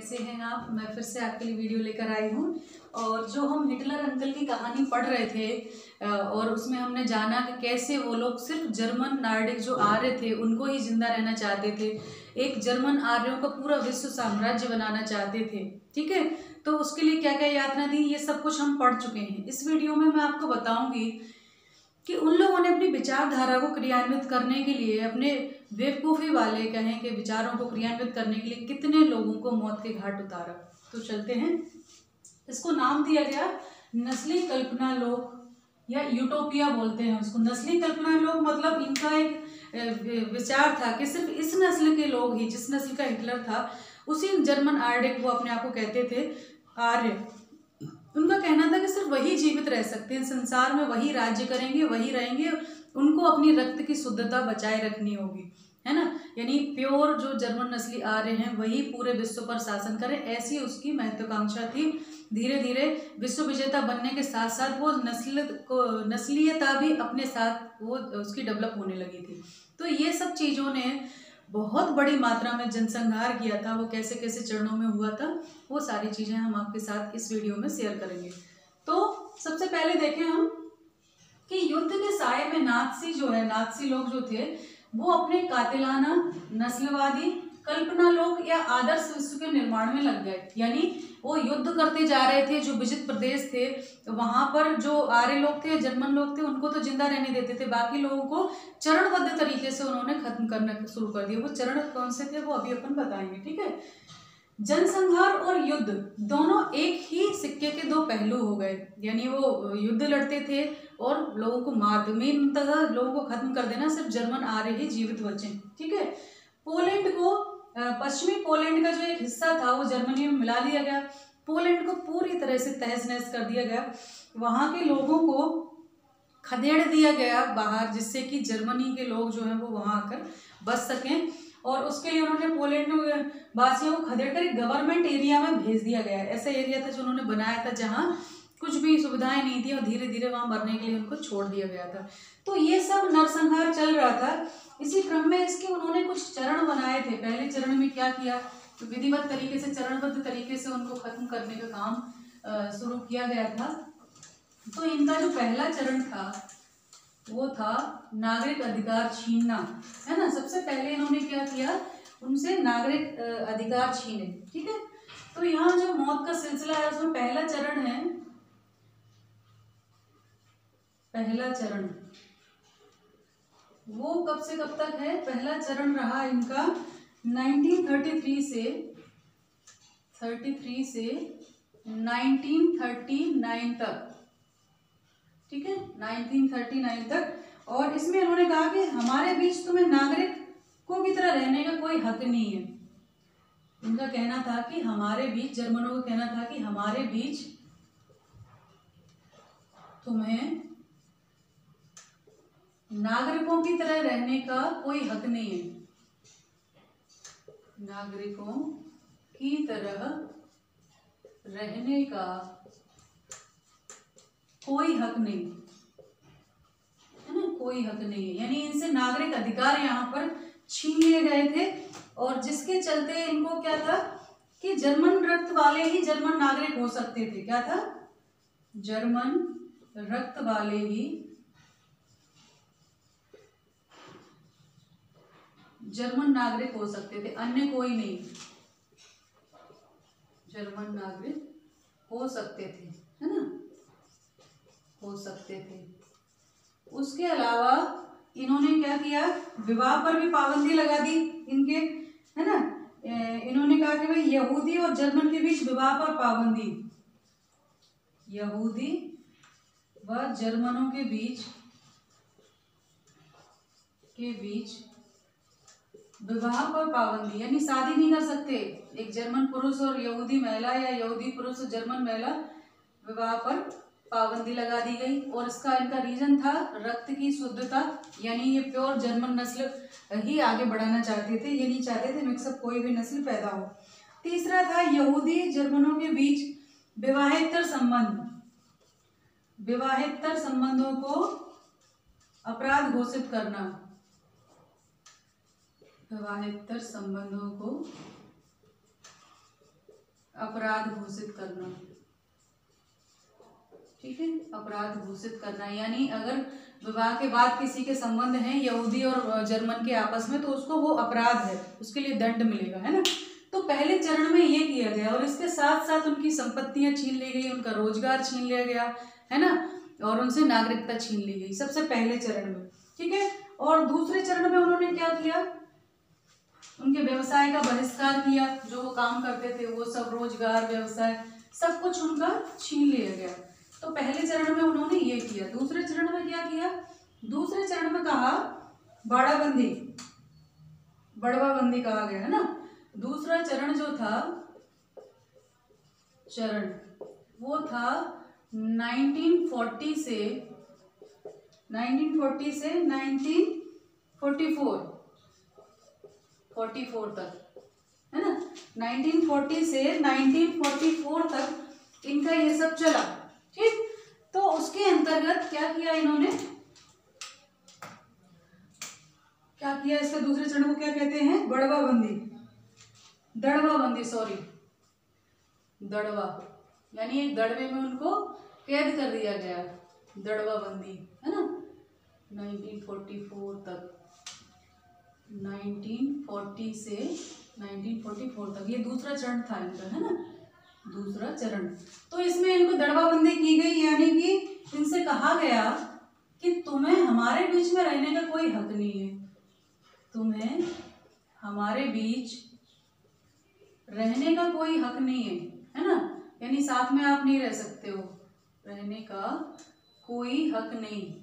कैसे हैं आप। मैं फिर से आपके लिए वीडियो लेकर आई हूँ। और जो हम हिटलर अंकल की कहानी पढ़ रहे थे और उसमें हमने जाना कि कैसे वो लोग सिर्फ जर्मन नार्डिक जो आर्य थे उनको ही जिंदा रहना चाहते थे, एक जर्मन आर्यों का पूरा विश्व साम्राज्य बनाना चाहते थे। ठीक है, तो उसके लिए क्या क्या यातना थी ये सब कुछ हम पढ़ चुके हैं। इस वीडियो में मैं आपको बताऊंगी कि उन लोगों ने अपनी विचारधारा को क्रियान्वित करने के लिए, अपने बेवकूफ़ी वाले कहें कि विचारों को क्रियान्वित करने के लिए कितने लोगों को मौत के घाट उतारा। तो चलते हैं। इसको नाम दिया गया नस्ली कल्पना लोक या यूटोपिया बोलते हैं उसको। नस्ली कल्पना लोक मतलब इनका एक विचार था कि सिर्फ इस नस्ल के लोग ही, जिस नस्ल का हिटलर था उसी जर्मन आर्डिक वो अपने आप को कहते थे आर्य। उनका कहना था कि सिर्फ वही जीवित रह सकते हैं संसार में, वही राज्य करेंगे, वही रहेंगे, उनको अपनी रक्त की शुद्धता बचाए रखनी होगी, है ना। यानी प्योर जो जर्मन नस्ली आर्य हैं वही पूरे विश्व पर शासन करें, ऐसी उसकी महत्वाकांक्षा थी। धीरे धीरे विश्व विजेता बनने के साथ साथ वो नस्लीयता भी अपने साथ वो उसकी डेवलप होने लगी थी। तो ये सब चीज़ों ने बहुत बड़ी मात्रा में जनसंहार किया था। वो कैसे कैसे चरणों में हुआ था वो सारी चीज़ें हम आपके साथ इस वीडियो में शेयर करेंगे। तो सबसे पहले देखें हम कि युद्ध के साए में नाथसी लोग जो थे वो अपने कातिलाना, नस्लवादी, कल्पना लोक या आदर्श विश्व के निर्माण में लग गए। यानी वो युद्ध करते जा रहे थे। जो विजित प्रदेश थे वहां पर जो आर्य लोग थे, जर्मन लोग थे, उनको तो जिंदा रहने देते थे, बाकी लोगों को चरणबद्ध तरीके से उन्होंने खत्म करना शुरू कर दिया। वो चरण कौन से थे वो अभी अपन बताएंगे। ठीक है, जनसंहार और युद्ध दोनों एक ही सिक्के के दो पहलू हो गए। यानी वो युद्ध लड़ते थे और लोगों को मार, मेन लोगों को खत्म कर देना, सिर्फ जर्मन आर्य ही जीवित बचे। ठीक है, पोलैंड को, पश्चिमी पोलैंड का जो एक हिस्सा था वो जर्मनी में मिला दिया गया। पोलैंड को पूरी तरह से तहस नहस कर दिया गया। वहां के लोगों को खदेड़ दिया गया बाहर, जिससे कि जर्मनी के लोग जो हैं वो वहां आकर बच सकें। और उसके लिए उन्होंने पोलैंड वासियों को खदेड़ कर एक गवर्नमेंट एरिया में भेज दिया गया। ऐसा एरिया था जो उन्होंने बनाया था जहां कुछ भी सुविधाएं नहीं थी और धीरे धीरे वहां मरने के लिए उनको छोड़ दिया गया था। तो ये सब नरसंहार चल रहा था। इसी क्रम में इसके उन्होंने कुछ चरण बनाए थे। पहले चरण में क्या किया, तो विधिवत तरीके से, चरणबद्ध तरीके से उनको खत्म करने का काम शुरू किया गया था। तो इनका जो पहला चरण था वो था नागरिक अधिकार छीनना, है ना। सबसे पहले इन्होंने क्या किया, उनसे नागरिक अधिकार छीने। ठीक है, तो यहाँ जो मौत का सिलसिला है उसमें पहला चरण है, पहला चरण वो कब से कब तक है। पहला चरण रहा इनका 1933 से 1939 तक। ठीक है, 1939 तक। और इसमें उन्होंने कहा कि हमारे बीच तुम्हें नागरिकों की तरह रहने का कोई हक नहीं है। उनका कहना था कि हमारे बीच, जर्मनों का कहना था कि हमारे बीच तुम्हें नागरिकों की तरह रहने का कोई हक नहीं है, नागरिकों की तरह रहने का कोई हक नहीं है ना, कोई हक नहीं है। यानी इनसे नागरिक अधिकार यहाँ पर छीन लिए गए थे। और जिसके चलते इनको क्या था कि जर्मन रक्त वाले ही जर्मन नागरिक हो सकते थे। क्या था, जर्मन रक्त वाले ही जर्मन नागरिक हो सकते थे, अन्य कोई नहीं जर्मन नागरिक हो सकते थे, है ना, हो सकते थे। उसके अलावा इन्होंने क्या किया, विवाह पर भी पाबंदी लगा दी इनके, है ना। इन्होंने कहा कि भाई यहूदी और जर्मन के बीच विवाह पर पाबंदी, यहूदी व जर्मनों के बीच विवाह पर पाबंदी, यानी शादी नहीं कर सकते एक जर्मन पुरुष और यहूदी महिला या यहूदी पुरुष और जर्मन महिला, विवाह पर पाबंदी लगा दी गई। और इसका इनका रीजन था रक्त की शुद्धता, यानी ये प्योर जर्मन नस्ल ही आगे बढ़ाना चाहते थे, ये नहीं चाहते थे मिक्सअप कोई भी नस्ल पैदा हो। तीसरा था यहूदी जर्मनों के बीच विवाहेतर संबंध, विवाहेतर संबंधों को अपराध घोषित करना, विवाहेतर संबंधों को अपराध घोषित करना, ठीक है, अपराध घोषित करना। यानी अगर विवाह के बाद किसी के संबंध हैं यहूदी और जर्मन के आपस में, तो उसको वो अपराध है, उसके लिए दंड मिलेगा, है ना। तो पहले चरण में ये किया गया, और इसके साथ साथ उनकी संपत्तियां छीन ली गई, उनका रोजगार छीन लिया गया, है ना, और उनसे नागरिकता छीन ली गई, सबसे पहले चरण में, ठीक है। और दूसरे चरण में उन्होंने क्या किया, उनके व्यवसाय का बहिष्कार किया, जो वो काम करते थे वो सब रोजगार व्यवसाय सब कुछ उनका छीन लिया गया। तो पहले चरण में उन्होंने ये किया। दूसरे चरण में क्या किया, दूसरे चरण में कहा बाड़ाबंदी, बड़वाबंदी कहा गया, है ना। दूसरा चरण जो था, चरण वो था 1940 से 1944 तक, है ना। 1940 से 1944 तक इनका ये सब चला, ठीक। तो उसके अंतर्गत क्या किया इन्होंने, क्या किया, इसके दूसरे चरण को क्या कहते हैं, बड़वाबंदी, दड़वाबंदी, सॉरी, दड़वा, यानी एक दड़वे में उनको कैद कर दिया गया, दड़वाबंदी, है ना। 1944 तक, 1940 से 1944 तक ये दूसरा चरण था इनका, है ना, दूसरा चरण। तो इसमें इनको दड़वाबंदी की गई, यानी कि इनसे कहा गया कि तुम्हें हमारे बीच में रहने का कोई हक नहीं है, तुम्हें हमारे बीच रहने का कोई हक नहीं है ना, यानी साथ में आप नहीं रह सकते हो, रहने का कोई हक नहीं,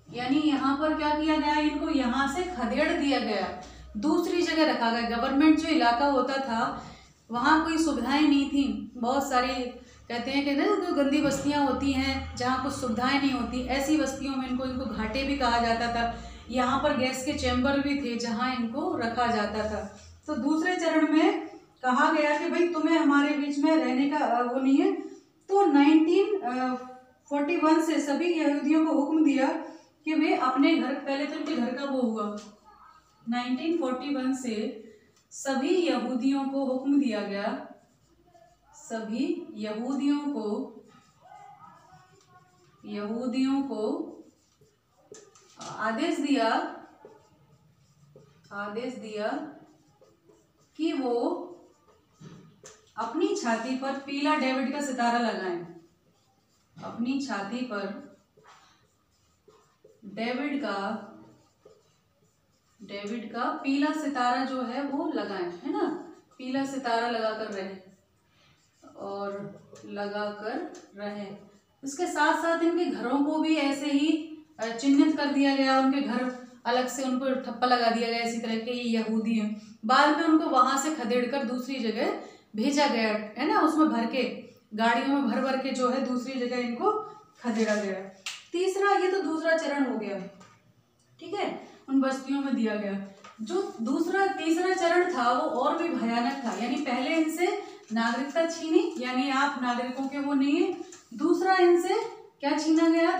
यानी यहाँ पर क्या किया गया, इनको यहाँ से खदेड़ दिया गया, दूसरी जगह रखा गया। गवर्नमेंट जो इलाका होता था वहाँ कोई सुविधाएं नहीं थी, बहुत सारी कहते हैं कि ना तो गंदी बस्तियाँ होती हैं जहाँ कुछ सुविधाएं नहीं होती, ऐसी बस्तियों में इनको घाटे भी कहा जाता था। यहाँ पर गैस के चैम्बर भी थे जहाँ इनको रखा जाता था। तो दूसरे चरण में कहा गया कि भाई तुम्हें हमारे बीच में रहने का वो नहीं है। तो 1941 से सभी यहूदियों को हुक्म दिया कि वे अपने घर, पहले तो उनके घर का वो हुआ, 1941 से सभी यहूदियों को हुक्म दिया गया, सभी यहूदियों को आदेश दिया कि वो अपनी छाती पर पीला डेविड का सितारा लगाएं, अपनी छाती पर डेविड का पीला सितारा जो है वो लगाएं, है ना, पीला सितारा लगाकर रहें। इसके साथ साथ इनके घरों को भी ऐसे ही चिन्हित कर दिया गया, उनके घर अलग से उनको ठप्पा लगा दिया गया, इसी तरह के ये यहूदी हैं। बाद में उनको वहां से खदेड़कर दूसरी जगह भेजा गया, है ना, उसमें भर के गाड़ियों में भर के जो है दूसरी जगह इनको खदेड़ा गया। तीसरा, ये तो दूसरा चरण हो गया, ठीक है, उन बस्तियों में दिया गया। जो तीसरा चरण था वो और भी भयानक था, यानी पहले इनसे नागरिकता छीनी, यानी आप नागरिकों के वो नहीं है। दूसरा इनसे क्या छीना गया,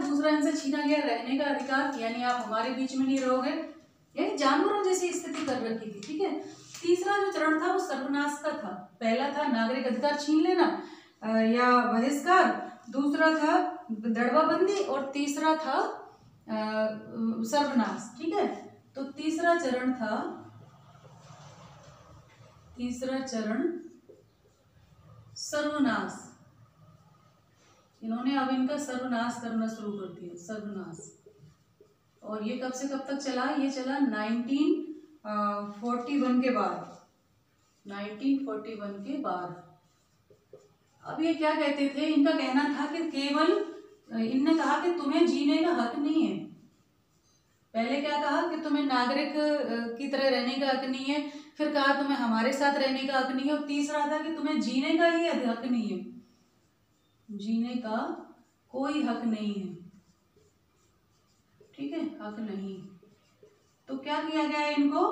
छीना गया रहने का अधिकार, यानी आप हमारे बीच में नहीं रहोगे, यानी जानवरों जैसी स्थिति कर रखी थी, ठीक है। तीसरा जो चरण था वो सर्वनाश का था। पहला था नागरिक अधिकार छीन लेना या बहिष्कार, दूसरा था दड़वाबंदी और तीसरा था सर्वनाश, ठीक है। तो तीसरा चरण सर्वनाश, इन्होंने अब इनका सर्वनाश करना शुरू कर दिया, सर्वनाश। और ये कब से कब तक चला, ये चला 1941 के बाद, 1941 के बाद। अब ये क्या कहते थे, इनका कहना था कि केवल इनने कहा कि तुम्हें जीने का हक नहीं है। पहले क्या कहा कि तुम्हें नागरिक की तरह रहने का हक नहीं है, फिर कहा तुम्हें हमारे साथ रहने का हक नहीं है, और तीसरा था कि तुम्हें जीने का ही हक नहीं है, जीने का कोई हक नहीं है, ठीक है, हक नहीं। तो क्या किया गया इनको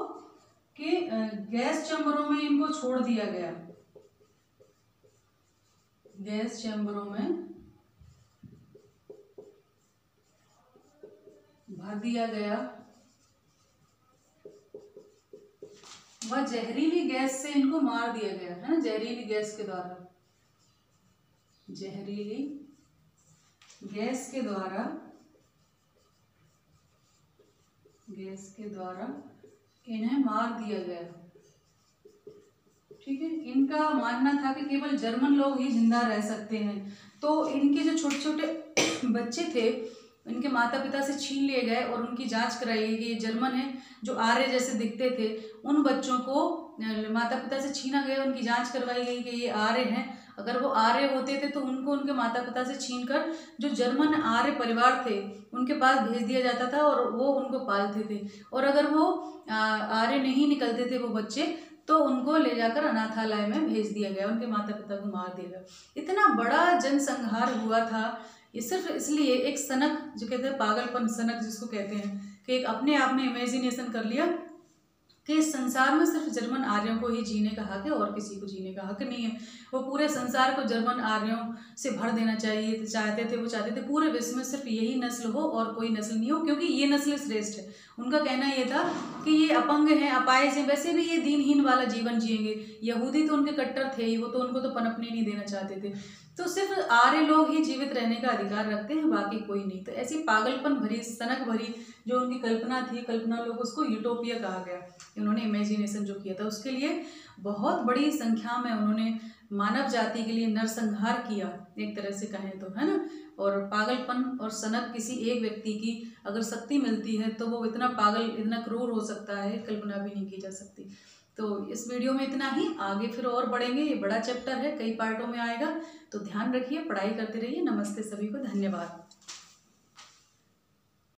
कि गैस चैम्बरों में इनको छोड़ दिया गया, गैस चैम्बरों में भर दिया गया, वह जहरीली गैस से इनको मार दिया गया है ना, जहरीली गैस के द्वारा, जहरीली गैस के द्वारा, गैस के द्वारा इन्हें मार दिया गया। ठीक है, इनका मानना था कि केवल जर्मन लोग ही जिंदा रह सकते हैं, तो इनके जो छोटे छोटे बच्चे थे इनके माता पिता से छीन लिए गए और उनकी जांच कराई गई कि ये जर्मन है, जो आर्य जैसे दिखते थे उन बच्चों को माता पिता से छीना गया, उनकी जांच करवाई गई कि ये आर्य हैं। अगर वो आर्य होते थे तो उनको उनके माता पिता से छीनकर जो जर्मन आर्य परिवार थे उनके पास भेज दिया जाता था और वो उनको पालते थे, और अगर वो आर्य नहीं निकलते थे वो बच्चे तो उनको ले जाकर अनाथालय में भेज दिया गया, उनके माता पिता को मार दिया गया। इतना बड़ा जनसंहार हुआ था, ये सिर्फ इसलिए एक सनक, जो कहते हैं पागलपन, सनक जिसको कहते हैं, कि एक अपने आप में इमेजिनेशन कर लिया कि इस संसार में सिर्फ जर्मन आर्यों को ही जीने का हक है और किसी को जीने का हक नहीं है। वो पूरे संसार को जर्मन आर्यों से भर देना चाहिए चाहते थे, वो चाहते थे पूरे विश्व में सिर्फ यही नस्ल हो और कोई नस्ल नहीं हो, क्योंकि ये नस्ल श्रेष्ठ है। उनका कहना ये था कि ये अपंग हैं, अपाहिज हैं, वैसे भी ये दीनहीन वाला जीवन जिएंगे। यहूदी तो उनके कट्टर थे ही, वो तो उनको तो पनपने नहीं देना चाहते थे, तो सिर्फ आर्य लोग ही जीवित रहने का अधिकार रखते हैं, बाकी कोई नहीं। तो ऐसी पागलपन भरी, सनक भरी जो उनकी कल्पना थी, कल्पना लोग उसको यूटोपिया कहा गया, उन्होंने इमेजिनेशन जो किया था उसके लिए बहुत बड़ी संख्या में उन्होंने मानव जाति के लिए नरसंहार किया, एक तरह से कहें तो, है ना। और पागलपन और सनक किसी एक व्यक्ति की अगर शक्ति मिलती है तो वो इतना पागल, इतना क्रूर हो सकता है, कल्पना भी नहीं की जा सकती। तो इस वीडियो में इतना ही, आगे फिर और बढ़ेंगे, ये बड़ा चैप्टर है, कई पार्टों में आएगा, तो ध्यान रखिए, पढ़ाई करते रहिए। नमस्ते सभी को, धन्यवाद।